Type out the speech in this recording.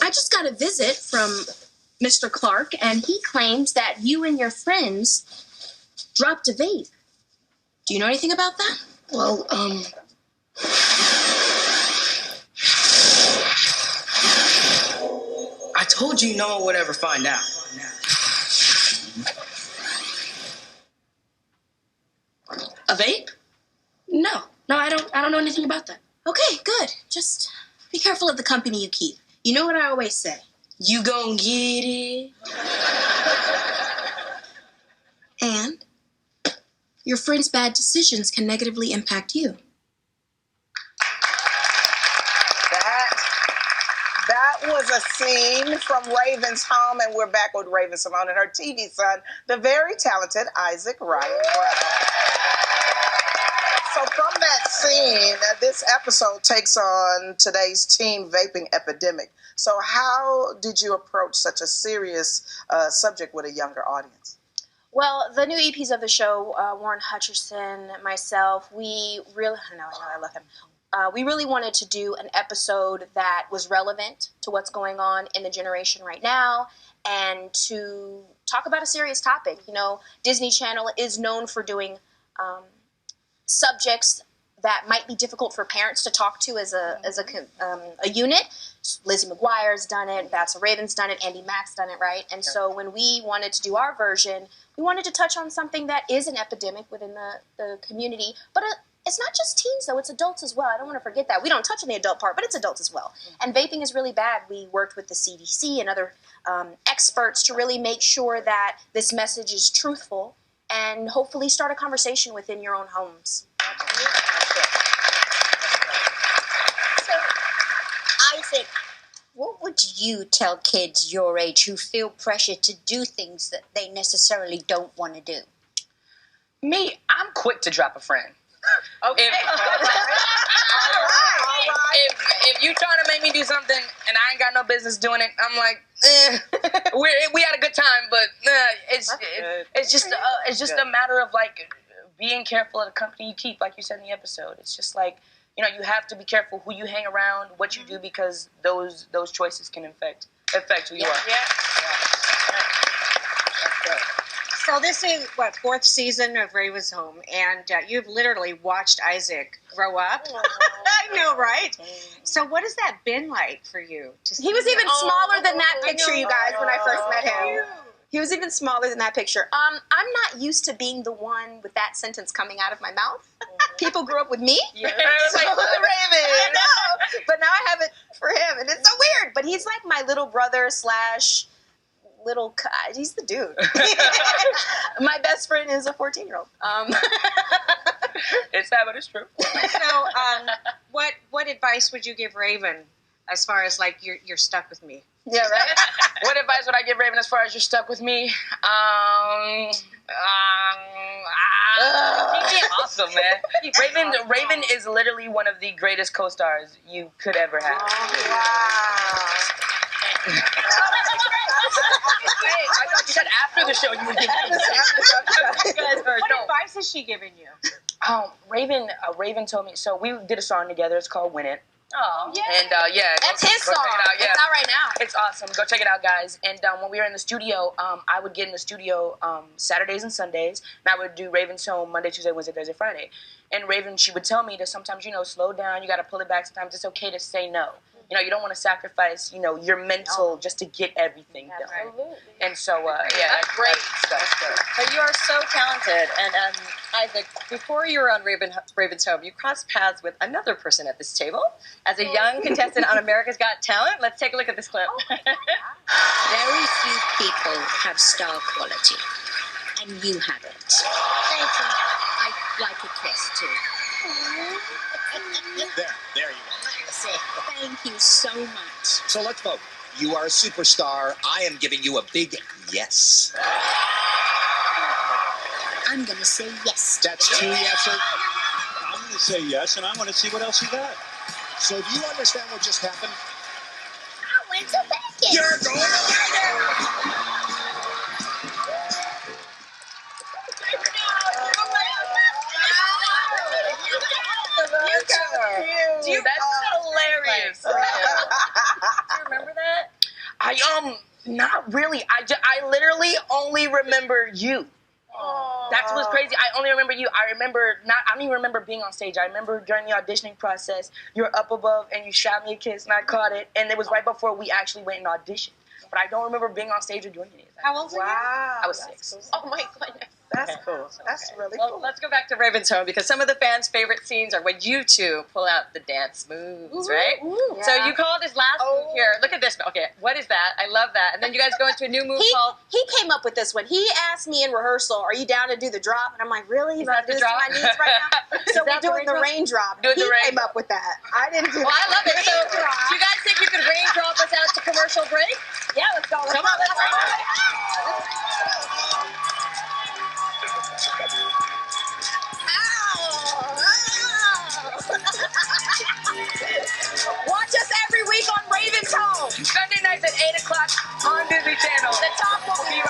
I just got a visit from Mr. Clark, and he claims that you and your friends dropped a vape. Do you know anything about that? Well, I told you no one would ever find out. A vape? No, I don't know anything about that. Okay, good. Just be careful of the company you keep. You know what I always say. You gon' get it. And your friends' bad decisions can negatively impact you. That was a scene from Raven's home, and we're back with Raven-Symoné and her TV son, the very talented Issac Ryan Brown. So from that scene, this episode takes on today's teen vaping epidemic. So how did you approach such a serious subject with a younger audience? Well, the new EPs of the show, Warren Hutcherson, myself, we really, I love him. We really wanted to do an episode that was relevant to what's going on in the generation right now and to talk about a serious topic. You know, Disney Channel is known for doing subjects that might be difficult for parents to talk to as a unit. Lizzie McGuire's done it, That's a Raven's done it, Andy Mack's done it, right? And so when we wanted to do our version, we wanted to touch on something that is an epidemic within the community, but it's not just teens, though. It's adults as well. I don't want to forget that. We don't touch on the adult part, but it's adults as well. And vaping is really bad. We worked with the CDC and other experts to really make sure that this message is truthful and hopefully start a conversation within your own homes. So, Issac, what would you tell kids your age who feel pressure to do things that they necessarily don't want to do? Me, I'm quick to drop a friend. Okay. If you trying to make me do something and I ain't got no business doing it, I'm like, we had a good time, but it's just a matter of like being careful of the company you keep, like you said in the episode. It's just like, you know, you have to be careful who you hang around, what you do, because those choices can affect who you are. Yeah. So this is, fourth season of Raven's Home, and you've literally watched Issac grow up. I know, right? So what has that been like for you? He was even smaller than that picture, you guys, when I first met him. He was even smaller than that picture. I'm not used to being the one with that sentence coming out of my mouth. People grew up with me. Yeah. So, Raven. I know. But now I have it for him, and it's so weird. But he's like my little brother / little, he's the dude. My best friend is a 14-year-old. It's sad, but it's true. So, what advice would you give Raven as far as like you're stuck with me? Yeah, right. What advice would I give Raven as far as you're stuck with me? He's awesome, man. Raven is literally one of the greatest co-stars you could ever have. Oh, wow. Hey, I thought you said after the show you would give me. What advice has she given you? Raven told me. So we did a song together. It's called "Win It." Oh, yeah. And that's his song. It's out right now. It's awesome. Go check it out, guys. And when we were in the studio, I would get in the studio Saturdays and Sundays, and I would do Raven's Home Monday, Tuesday, Wednesday, Thursday, Friday. And Raven, she would tell me that sometimes, slow down. You got to pull it back. Sometimes it's okay to say no. You don't want to sacrifice, your mental just to get everything done. Absolutely. And so, that's great stuff. But you are so talented. And Issac, before you were on Raven's Home, you crossed paths with another person at this table as a young contestant on America's Got Talent. Let's take a look at this clip. Very few people have star quality, and you have it. Thank you. I'd like a kiss, too. There you go. Thank you so much. So let's vote. You are a superstar. I am giving you a big yes. I'm going to say yes. That's 2 yeses. I'm going to say yes, and I want to see what else you got. So do you understand what just happened? I went to Vegas. You're going to Vegas! Dude, that's hilarious. Do you remember that? Not really. I literally only remember you. That's what's crazy. I only remember you. I don't even remember being on stage. I remember during the auditioning process, you were up above and you shot me a kiss and I caught it. And it was right before we actually went and auditioned. But I don't remember being on stage or doing any of that. How old were you? I was 6. Cool. Oh my goodness. That's cool. That's really Well, cool. let's go back to Raven's home because some of the fans' favorite scenes are when you two pull out the dance moves, right? Yeah. So you call this last move here. Look at this. Okay, what is that? I love that. And then you guys go into a new move called. He came up with this one. He asked me in rehearsal, "Are you down to do the drop?" And I'm like, "Really? You about to do this to my knees right now?" So we're doing the raindrop. He came up with that. I didn't do. Well, I love it. So, Raindrop. do you guys think you could raindrop us out to commercial break? Yeah, let's go. Come on, let's go. Watch us every week on Raven's Home. Sunday nights at 8 o'clock on Disney Channel. The top will be